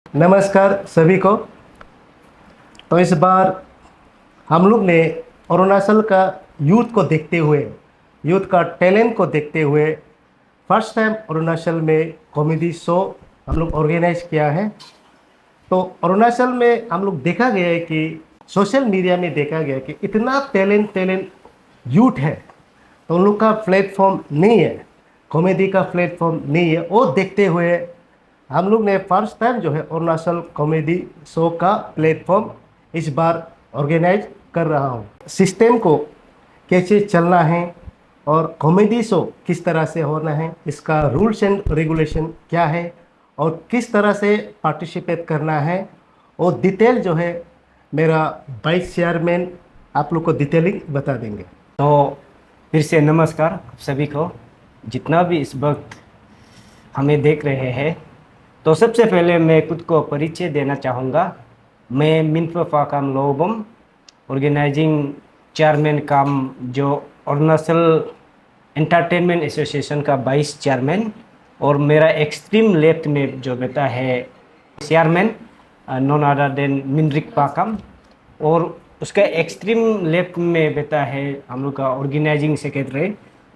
नमस्कार सभी को। तो इस बार हम लोग ने अरुणाचल का यूथ को देखते हुए, यूथ का टैलेंट को देखते हुए फर्स्ट टाइम अरुणाचल में कॉमेडी शो हम लोग ऑर्गेनाइज किया है। तो अरुणाचल में हम लोग देखा गया है कि सोशल मीडिया में देखा गया है कि इतना टैलेंट यूथ है, तो उन लोग का प्लेटफॉर्म नहीं है, कॉमेडी का प्लेटफॉर्म नहीं है। वो देखते हुए हम लोग ने फर्स्ट टाइम जो है अरुणाचल कॉमेडी शो का प्लेटफॉर्म इस बार ऑर्गेनाइज कर रहा हूँ। सिस्टम को कैसे चलना है और कॉमेडी शो किस तरह से होना है, इसका रूल्स एंड रेगुलेशन क्या है और किस तरह से पार्टिसिपेट करना है, वो डिटेल जो है मेरा वाइस चेयरमैन आप लोग को डिटेलिंग बता देंगे। तो फिर से नमस्कार सभी को, जितना भी इस वक्त हमें देख रहे हैं। तो सबसे पहले मैं खुद को परिचय देना चाहूँगा। मैं मिनफा फाकाम लोबम ऑर्गेनाइजिंग चेयरमैन काम, जो अरुणाचल एंटरटेनमेंट एसोसिएशन का वाइस चेयरमैन, और मेरा एक्सट्रीम लेफ्ट में जो बेटा है चेयरमैन नॉन अदर देन मिनरिक पाकम, और उसका एक्सट्रीम लेफ्ट में बेटा है हम लोग का ऑर्गेनाइजिंग सेक्रेटरी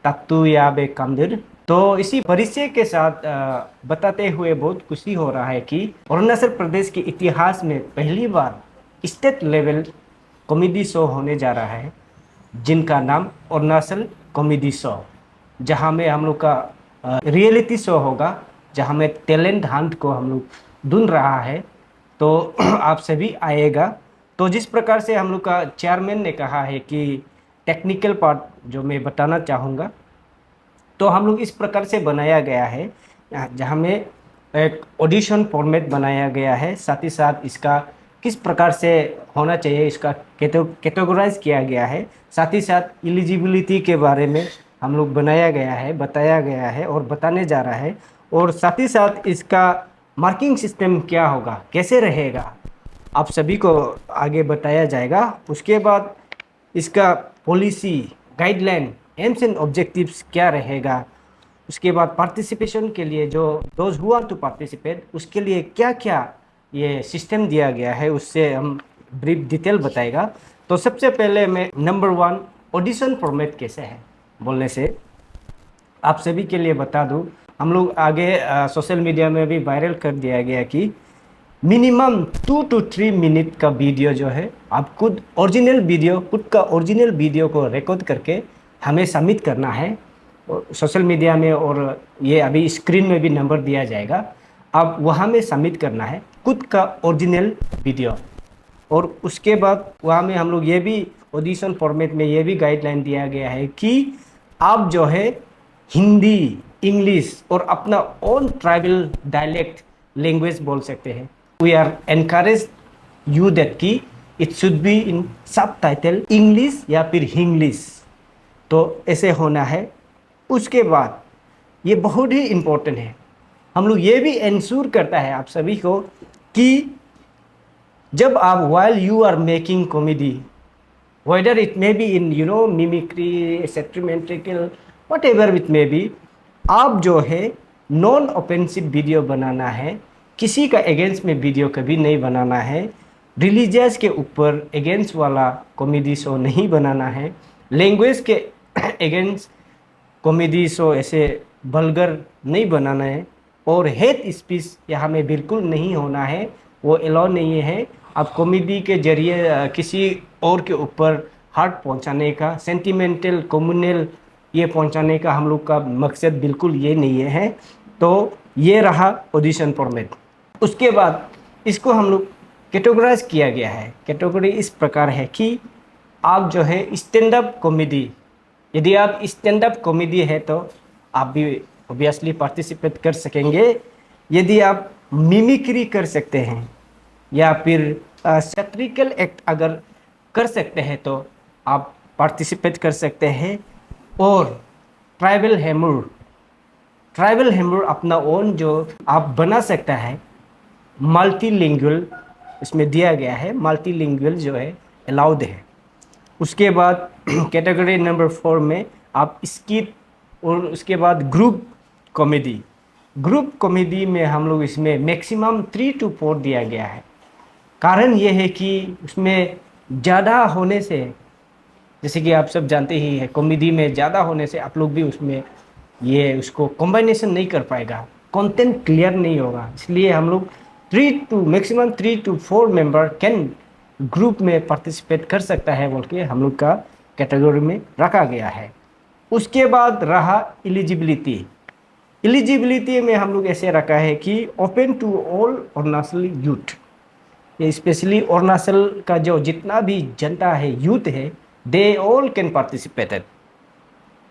तत्तू याबे कामदिर। तो इसी परिचय के साथ बताते हुए बहुत खुशी हो रहा है कि अरुणाचल प्रदेश के इतिहास में पहली बार स्टेट लेवल कॉमेडी शो होने जा रहा है, जिनका नाम अरुणाचल कॉमेडी शो, जहां में हम लोग का रियलिटी शो होगा, जहां में टैलेंट हंट को हम लोग ढूंढ रहा है। तो आप सभी आएगा। तो जिस प्रकार से हम लोग का चेयरमैन ने कहा है कि टेक्निकल पार्ट जो मैं बताना चाहूँगा, तो हम लोग इस प्रकार से बनाया गया है, जहाँ में एक ऑडिशन फॉर्मेट बनाया गया है, साथ ही साथ इसका किस प्रकार से होना चाहिए इसका कैटेगराइज किया गया है, साथ ही साथ एलिजिबिलिटी के बारे में हम लोग बनाया गया है, बताया गया है और बताने जा रहा है, और साथ ही साथ इसका मार्किंग सिस्टम क्या होगा, कैसे रहेगा, आप सभी को आगे बताया जाएगा। उसके बाद इसका policy, guideline, aims and objectives क्या रहेगा, उसके बाद पार्टिसिपेशन के लिए जो those who are to participate, उसके लिए क्या क्या ये सिस्टम दिया गया है, उससे हम ब्रीफ डिटेल बताएगा। तो सबसे पहले मैं नंबर 1 ऑडिशन फॉर्मेट कैसे है बोलने से आप सभी के लिए बता दूं, हम लोग आगे सोशल मीडिया में भी वायरल कर दिया गया कि मिनिमम 2 to 3 मिनट का वीडियो जो है, आप खुद का ओरिजिनल वीडियो को रिकॉर्ड करके हमें सबमिट करना है और सोशल मीडिया में, और ये अभी स्क्रीन में भी नंबर दिया जाएगा, आप वहाँ में सबमिट करना है खुद का ओरिजिनल वीडियो। और उसके बाद वहाँ में हम लोग ये भी ऑडिशन फॉर्मेट में ये भी गाइडलाइन दिया गया है कि आप जो है हिंदी, इंग्लिश और अपना ओन ट्राइबल डायलेक्ट लैंग्वेज बोल सकते हैं। We are encourage you that कि it should be in subtitle English या फिर हिंग्लिश, तो ऐसे होना है। उसके बाद ये बहुत ही इम्पोर्टेंट है, हम लोग ये भी इंश्योर करता है आप सभी को कि जब आप while you are making comedy, whether it may be in mimicry, sentimental, whatever it may be, आप जो है नॉन ऑफेंसिव वीडियो बनाना है, किसी का अगेंस्ट में वीडियो कभी नहीं बनाना है, रिलीजियस के ऊपर अगेंस्ट वाला कॉमेडी शो नहीं बनाना है, लैंग्वेज के अगेंस्ट कॉमेडी शो ऐसे वल्गर नहीं बनाना है, और हेट स्पीच यहाँ में बिल्कुल नहीं होना है, वो अलाउ नहीं है। आप कॉमेडी के जरिए किसी और के ऊपर हार्ट पहुँचाने का, सेंटिमेंटल कम्युनल ये पहुँचाने का हम लोग का मकसद बिल्कुल ये नहीं है। तो ये रहा ऑडिशन फॉर्मेट। उसके बाद इसको हम लोग कैटेगराइज किया गया है। कैटेगरी इस प्रकार है कि आप जो है स्टैंड अप कॉमेडी, यदि आप स्टैंड अप कॉमेडी है तो आप भी ऑब्वियसली पार्टिसिपेट कर सकेंगे। यदि आप मिमिक्री कर सकते हैं या फिर सैटिरिकल एक्ट अगर कर सकते हैं तो आप पार्टिसिपेट कर सकते हैं। और ट्राइबल हेमर अपना ओन जो आप बना सकता है, मल्टीलिंगुअल इसमें दिया गया है, मल्टीलिंगुअल जो है अलाउड है। उसके बाद कैटेगरी नंबर 4 में आप स्किट और उसके बाद ग्रुप कॉमेडी, ग्रुप कॉमेडी में हम लोग इसमें मैक्सिमम 3 to 4 दिया गया है। कारण ये है कि उसमें ज़्यादा होने से, जैसे कि आप सब जानते ही हैं, कॉमेडी में ज़्यादा होने से आप लोग भी उसमें ये उसको कॉम्बिनेशन नहीं कर पाएगा, कंटेंट क्लियर नहीं होगा। इसलिए हम लोग maximum 3 to 4 member can group में पार्टिसिपेट कर सकता है बोल के हम लोग का कैटेगरी में रखा गया है। उसके बाद रहा एलिजिबिलिटी। एलिजिबिलिटी में हम लोग ऐसे रखा है कि open to all Arunachal youth. ये स्पेशली अरुणाचल का जो जितना भी जनता है, यूथ है, they all can participated.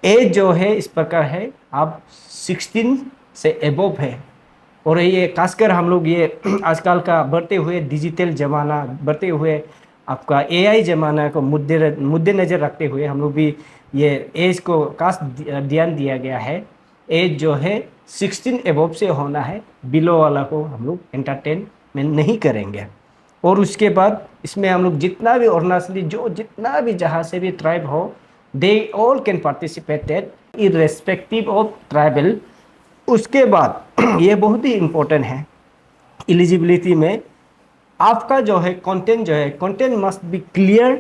As जो है इस प्रकार है, आप 16 से एबोव है। और ये खासकर हम लोग ये आजकल का बढ़ते हुए डिजिटल ज़माना, बढ़ते हुए आपका एआई ज़माना को मुद्दे नज़र रखते हुए हम लोग भी ये एज को खास ध्यान दिया गया है। एज जो है 16 एबोव से होना है, बिलो वाला को हम लोग एंटरटेनमेंट नहीं करेंगे। और उसके बाद इसमें हम लोग जितना भी अरुणाचली जो जितना भी जहाँ से भी ट्राइब हो, दे all can participated irrespective of tribal. उसके बाद ये बहुत ही इम्पोर्टेंट है एलिजिबिलिटी में, आपका जो है content must be clear,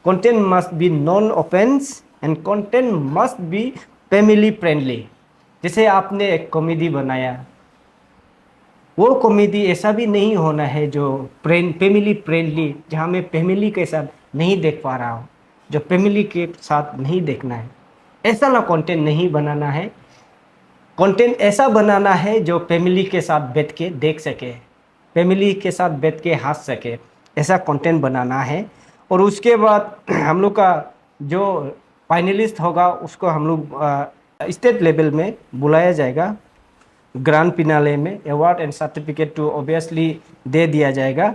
content must be non offence and content must be family friendly. जैसे आपने एक कॉमेडी बनाया, वो कॉमेडी ऐसा भी नहीं होना है जो फैमिली फ्रेंडली, जहाँ मैं फैमिली के साथ नहीं देख पा रहा हूँ, जो फैमिली के साथ नहीं देखना है, ऐसा ना कंटेंट नहीं बनाना है। कंटेंट ऐसा बनाना है जो फैमिली के साथ बैठ के देख सके, फैमिली के साथ बैठ के हंस सके, ऐसा कंटेंट बनाना है। और उसके बाद हम लोग का जो फाइनलिस्ट होगा उसको हम लोग स्टेट लेवल में बुलाया जाएगा, ग्रैंड फिनाले में award and certificate to obviously दे दिया जाएगा।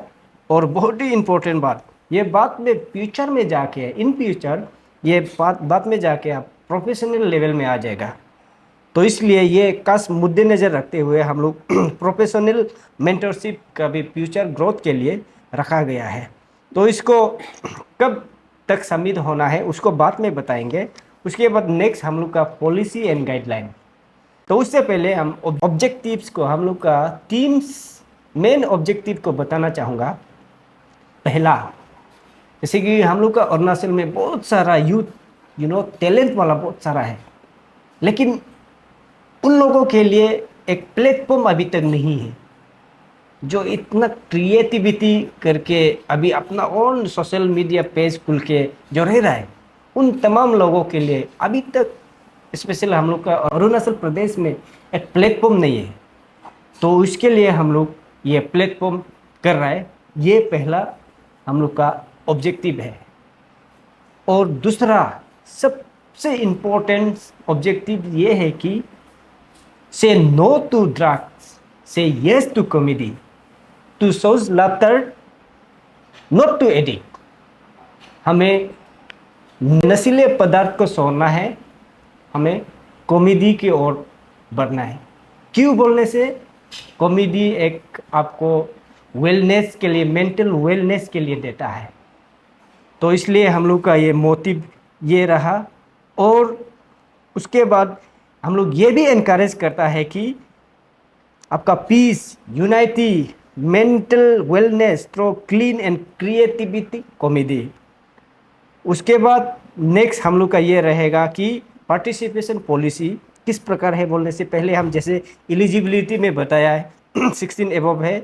और बहुत ही इम्पोर्टेंट बात, ये बात में फ्यूचर में जाके, इन फ्यूचर ये बात में जाके आप प्रोफेशनल लेवल में आ जाएगा। तो इसलिए ये खास मुद्दे नज़र रखते हुए हम लोग प्रोफेशनल मेंटरशिप का भी फ्यूचर ग्रोथ के लिए रखा गया है। तो इसको कब तक सबमिट होना है उसको बाद में बताएंगे। उसके बाद नेक्स्ट हम लोग का पॉलिसी एंड गाइडलाइन। तो उससे पहले हम ऑब्जेक्टिव्स को, हम लोग का टीम्स मेन ऑब्जेक्टिव को बताना चाहूँगा। पहला, जैसे कि हम लोग का अरुणाचल में बहुत सारा यूथ टैलेंट वाला बहुत सारा है, लेकिन उन लोगों के लिए एक प्लेटफॉर्म अभी तक नहीं है जो इतना क्रिएटिविटी करके अभी अपना ओन सोशल मीडिया पेज खुल के जो रह रहा है, उन तमाम लोगों के लिए अभी तक स्पेशल हम लोग का अरुणाचल प्रदेश में एक प्लेटफॉर्म नहीं है। तो इसके लिए हम लोग ये प्लेटफॉर्म कर रहा है, ये पहला हम लोग का ऑब्जेक्टिव है। और दूसरा सबसे इम्पोर्टेंट ऑब्जेक्टिव ये है कि say no to drugs, say yes to comedy, to sows laughter, not to addict. हमें नशीले पदार्थ को छोड़ना है, हमें कॉमेडी की ओर बढ़ना है। क्यों बोलने से, कॉमेडी एक आपको वेलनेस के लिए, मेंटल वेलनेस के लिए देता है। तो इसलिए हम लोग का ये मोटिव ये रहा। और उसके बाद हम लोग ये भी इनकरेज करता है कि आपका peace, unity, mental wellness through clean and creativity comedy. उसके बाद नेक्स्ट हम लोग का ये रहेगा कि पार्टिसिपेशन पॉलिसी किस प्रकार है। बोलने से पहले हम जैसे एलिजिबिलिटी में बताया है 16 एबव है,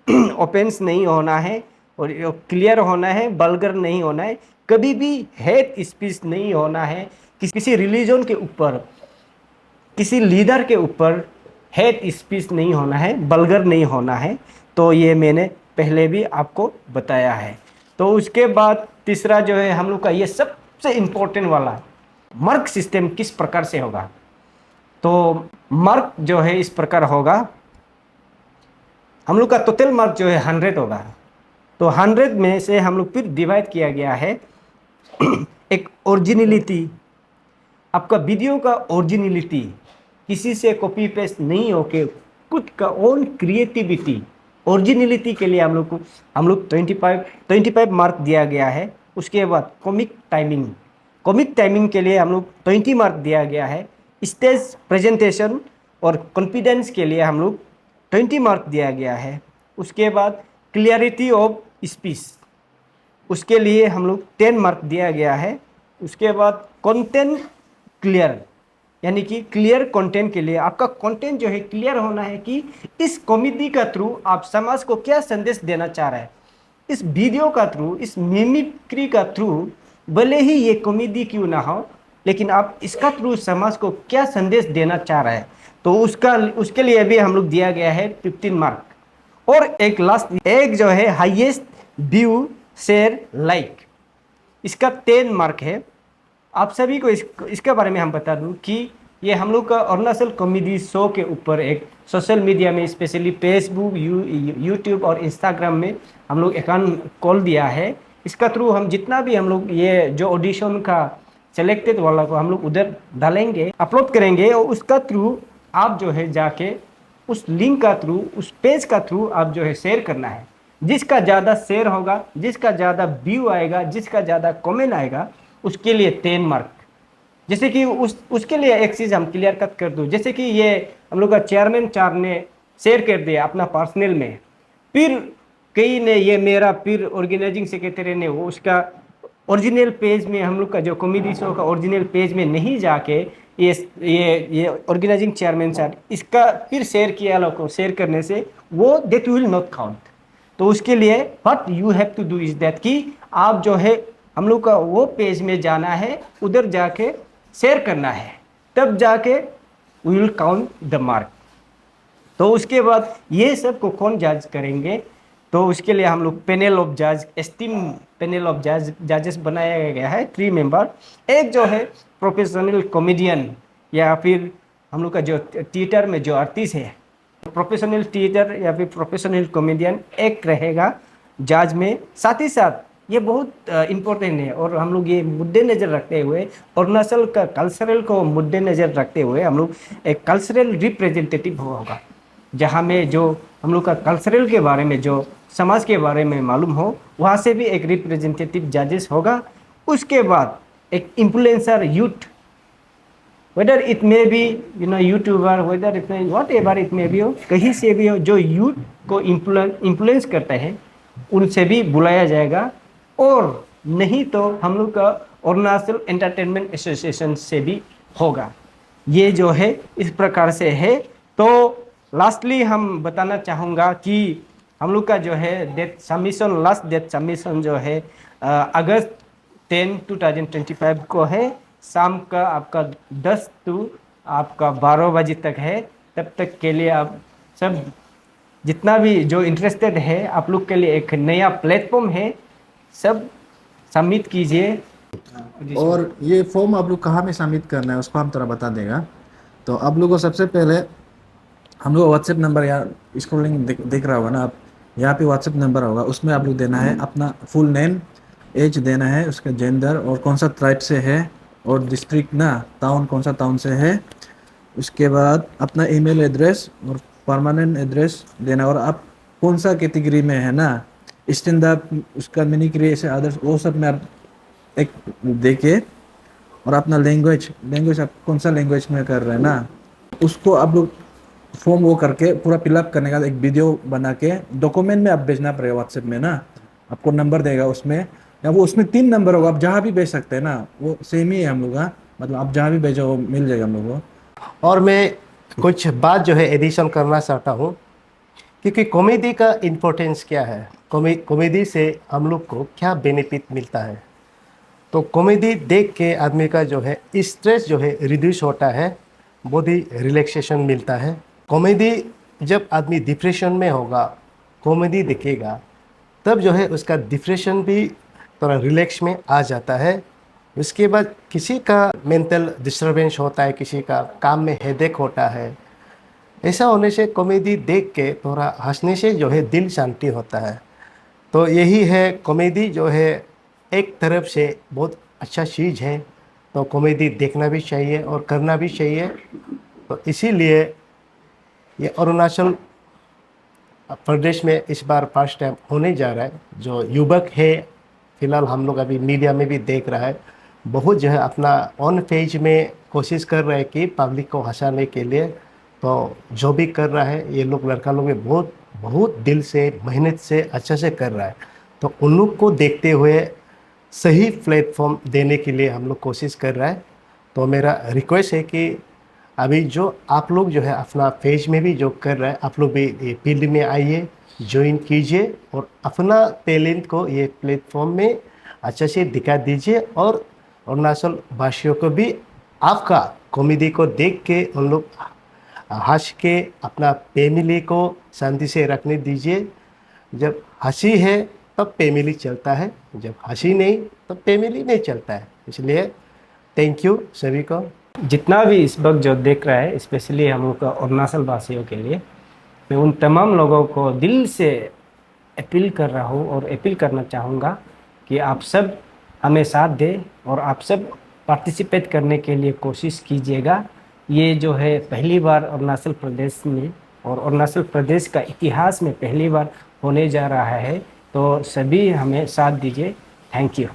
ऑफेंस नहीं होना है और क्लियर होना है, बल्गर नहीं होना है, कभी भी हेट स्पीच नहीं होना है, किसी रिलीजन के ऊपर, किसी लीडर के ऊपर हेट स्पीच नहीं होना है, बल्गर नहीं होना है। तो ये मैंने पहले भी आपको बताया है। तो उसके बाद तीसरा जो है हम लोग का ये सबसे इम्पोर्टेंट वाला मार्क सिस्टम किस प्रकार से होगा। तो मार्क जो है इस प्रकार होगा, हम लोग का टोटल मार्क जो है 100 होगा। तो 100 में से हम लोग फिर डिवाइड किया गया है एक ओरिजिनलिटी, आपका वीडियो का ओरिजिनलिटी, किसी से कॉपी पेस्ट नहीं होके खुद का ओन क्रिएटिविटी, ओरिजिनलिटी के लिए हम लोग 25 मार्क दिया गया है। उसके बाद कॉमिक टाइमिंग के लिए हम लोग 20 मार्क दिया गया है। स्टेज प्रेजेंटेशन और कॉन्फिडेंस के लिए हम लोग 20 मार्क दिया गया है। उसके बाद क्लियरिटी ऑफ स्पीच, उसके लिए हम लोग 10 मार्क दिया गया है। उसके बाद कंटेंट क्लियर, यानी कि क्लियर कंटेंट के लिए आपका कंटेंट जो है क्लियर होना है कि इस कॉमेडी का थ्रू आप समाज को क्या संदेश देना चाह रहे हैं। इस वीडियो का थ्रू, इस मिमिक्री का थ्रू, भले ही ये कॉमेडी क्यों ना हो, लेकिन आप इसका थ्रू समाज को क्या संदेश देना चाह रहे हैं, तो उसके लिए भी हम लोग दिया गया है 15 मार्क। और एक लास्ट, एक जो है हाईएस्ट व्यू शेयर लाइक, इसका 10 मार्क है। आप सभी को इसके बारे में हम बता दूं कि ये हम लोग का अरुणाचल कॉमेडी शो के ऊपर एक सोशल मीडिया में, स्पेशली फेसबुक, यूट्यूब और इंस्टाग्राम में हम लोग अकाउंट खोल दिया है। इसका थ्रू हम जितना भी हम लोग ये जो ऑडिशन का सेलेक्टेड वाला को हम लोग उधर डालेंगे, अपलोड करेंगे, और उसका थ्रू आप जो है जाके उस लिंक का थ्रू, उस पेज का थ्रू आप जो है शेयर करना है। जिसका ज़्यादा शेयर होगा, जिसका ज़्यादा व्यू आएगा, जिसका ज़्यादा कमेंट आएगा, उसके लिए 10 मार्क। जैसे कि उसके लिए एक चीज़ हम क्लियर कट कर दूँ, जैसे कि ये हम लोग का चेयरमैन चार ने शेयर कर दिया अपना पर्सनल में, फिर कई ने, ये मेरा फिर ऑर्गेनाइजिंग सेक्रेटरी ने वो उसका ओरिजिनल पेज में, हम लोग का जो कॉमेडी शो का ओरिजिनल पेज में नहीं जाके ये ऑर्गेनाइजिंग चेयरमैन सर इसका फिर शेयर किया, लोग को शेयर करने से वो दैट विल नॉट काउंट। तो उसके लिए what you have to do is that कि आप जो है हम लोग का वो पेज में जाना है, उधर जाके शेयर करना है, तब जाके we will count the mark. तो उसके बाद ये सब को कौन जज करेंगे, तो उसके लिए हम लोग पैनल ऑफ जज, एस्टीम पैनल ऑफ जजेस बनाया गया है 3 मेंबर। एक जो है प्रोफेशनल कॉमेडियन या फिर हम लोग का जो थिएटर में जो आर्टिस्ट है, प्रोफेशनल थिएटर या फिर प्रोफेशनल कॉमेडियन एक रहेगा जज में। साथ ही साथ ये बहुत इम्पोर्टेंट है, और हम लोग ये मुद्दे नज़र रखते हुए, अरुणाचल का कल्चरल को मुद्दे नज़र रखते हुए हम लोग एक कल्चरल रिप्रेजेंटेटिव होगा, जहाँ में जो हम लोग का कल्चरल के बारे में, जो समाज के बारे में मालूम हो, वहाँ से भी एक रिप्रेजेंटेटिव जजेस होगा। उसके बाद एक influencer youth, weather it may B YouTuber, weather it may what ever it may B हो, कहीं से भी हो, जो यूथ को इन्फ्लुएंस करते हैं उनसे भी बुलाया जाएगा। और नहीं तो हम लोग का अरुणाचल एंटरटेनमेंट एसोसिएशन से भी होगा। ये जो है इस प्रकार से है। तो लास्टली हम बताना चाहूँगा कि हम लोग का जो है date submission, last date submission जो है अगस्त 10, 2025 को है। शाम का आपका 10 to आपका 12 बजे तक है। तब तक के लिए आप सब जितना भी जो इंटरेस्टेड है, आप लोग के लिए एक नया प्लेटफॉर्म है, सब सबमिट कीजिए। और ये फॉर्म आप लोग कहाँ में सबमिट करना है उसको हम थोड़ा बता देगा। तो आप लोगों को सबसे पहले हम लोग व्हाट्सएप नंबर, या स्क्रोलिंग दिख रहा होगा ना आप, यहाँ पे व्हाट्सएप नंबर होगा, उसमें आप लोग देना है अपना फुल नेम, एज देना है, उसका जेंडर और कौन सा ट्राइब से है, और डिस्ट्रिक्ट ना, टाउन कौन सा टाउन से है। उसके बाद अपना ईमेल एड्रेस और परमानेंट एड्रेस देना, और आप कौन सा कैटेगरी में है ना, स्टैंड अप, उसका मिमिक्री से अदर्स, वो सब में आप एक देके, और अपना लैंग्वेज आप कौन सा लैंग्वेज में कर रहे हैं ना, उसको आप लोग फॉर्म वो करके पूरा फिलअप करने का एक वीडियो बना के डॉक्यूमेंट में आप भेजना पड़ेगा व्हाट्सएप में ना। आपको नंबर देगा उसमें, या वो उसमें 3 नंबर होगा, आप जहाँ भी भेज सकते हैं ना, वो सेम ही है हम लोग का, मतलब आप जहाँ भी भेजो वो मिल जाएगा हम लोग को। और मैं कुछ बात जो है एडिशन करना चाहता हूँ, क्योंकि कॉमेडी का इम्पोर्टेंस क्या है, कॉमेडी से हम लोग को क्या बेनिफिट मिलता है। तो कॉमेडी देख के आदमी का जो है स्ट्रेस जो है रिड्यूस होता है, बॉडी रिलैक्सेशन मिलता है। कॉमेडी जब आदमी डिप्रेशन में होगा, कॉमेडी देखेगा, तब जो है उसका डिप्रेशन भी थोड़ा रिलैक्स में आ जाता है। उसके बाद किसी का मेंटल डिस्टर्बेंस होता है, किसी का काम में हेडेक होता है, ऐसा होने से कॉमेडी देख के थोड़ा हंसने से जो है दिल शांति होता है। तो यही है, कॉमेडी जो है एक तरफ से बहुत अच्छा चीज़ है, तो कॉमेडी देखना भी चाहिए और करना भी चाहिए। तो इसीलिए ये अरुणाचल प्रदेश में इस बार फर्स्ट टाइम होने जा रहा है। जो युवक है, फिलहाल हम लोग अभी मीडिया में भी देख रहा है, बहुत जो है अपना ऑन पेज में कोशिश कर रहे हैं कि पब्लिक को हंसाने के लिए। तो जो भी कर रहा है ये लोग लड़का लोग में बहुत बहुत दिल से मेहनत से अच्छा से कर रहा है। तो उन लोग को देखते हुए सही प्लेटफॉर्म देने के लिए हम लोग कोशिश कर रहा है। तो मेरा रिक्वेस्ट है कि अभी जो आप लोग जो है अपना पेज में भी जो कर रहा है, आप लोग भी ये फील्ड में आइए, ज्वाइन कीजिए और अपना टैलेंट को ये प्लेटफॉर्म में अच्छे से दिखा दीजिए। और अरुणाचल वासियों को भी आपका कॉमेडी को देख के उन लोग हंस के अपना फैमिली को शांति से रखने दीजिए। जब हंसी है तब फैमिली चलता है, जब हंसी नहीं तब फैमिली नहीं चलता है। इसलिए थैंक यू सभी को। जितना भी इस वक्त जो देख रहा है, स्पेशली हम लोग का अरुणाचल वासियों के लिए, मैं उन तमाम लोगों को दिल से अपील कर रहा हूँ और अपील करना चाहूँगा कि आप सब हमें साथ दें और आप सब पार्टिसिपेट करने के लिए कोशिश कीजिएगा। ये जो है पहली बार अरुणाचल प्रदेश में और अरुणाचल प्रदेश का इतिहास में पहली बार होने जा रहा है, तो सभी हमें साथ दीजिए। Thank you.